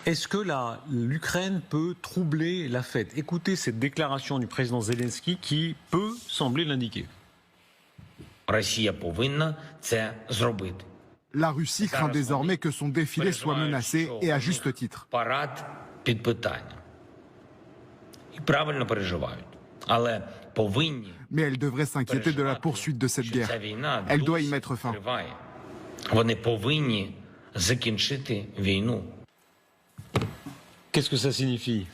Est-ce que l'Ukraine peut troubler la fête? Écoutez cette déclaration du président Zelensky qui peut sembler l'indiquer. La Russie craint désormais que son défilé soit menacé, et à juste titre. Mais elle devrait s'inquiéter de la poursuite de cette guerre. Elle doit y mettre fin. Qu'est-ce que ça signifie?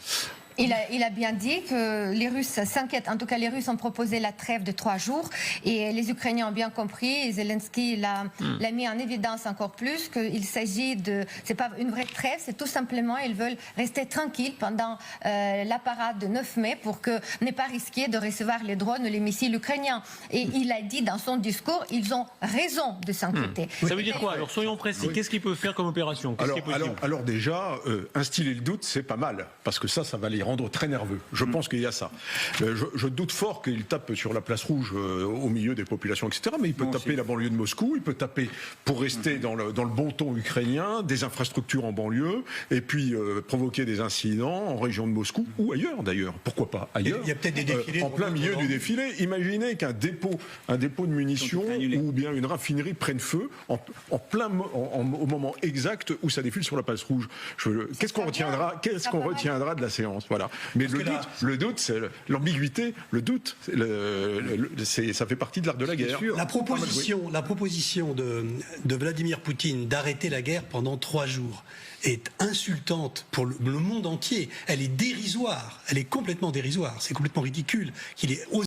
Il a bien dit que les Russes s'inquiètent. En tout cas, les Russes ont proposé la trêve de 3 jours et les Ukrainiens ont bien compris. Et Zelensky l'a mis en évidence encore plus qu'il s'agit de... C'est pas une vraie trêve, c'est tout simplement ils veulent rester tranquilles pendant la parade de 9 mai pour ne pas risquer de recevoir les drones ou les missiles ukrainiens. Et il a dit dans son discours, ils ont raison de s'inquiéter. Ça veut dire quoi? Alors soyons précis. Qu'est-ce qu'il peut faire comme opération? Alors déjà, instiller le doute, c'est pas mal, parce que ça va les rendre très nerveux. Je pense qu'il y a ça. Je doute fort qu'il tape sur la place rouge au milieu des populations, etc. Mais il peut taper la banlieue de Moscou, il peut taper, pour rester dans le bon ton ukrainien, des infrastructures en banlieue, et puis provoquer des incidents en région de Moscou, ou ailleurs d'ailleurs. Pourquoi pas ailleurs? Il y a peut-être des défilés. En plein milieu du défilé, imaginez qu'un dépôt de munitions ou bien une raffinerie prenne feu au moment exact où ça défile sur la place rouge. Qu'est-ce qu'on retiendra de la séance? Voilà. Mais le doute, c'est l'ambiguïté, le doute, ça fait partie de l'art de la guerre. La proposition de Vladimir Poutine d'arrêter la guerre pendant 3 jours est insultante pour le monde entier. Elle est dérisoire, elle est complètement dérisoire, c'est complètement ridicule qu'il ait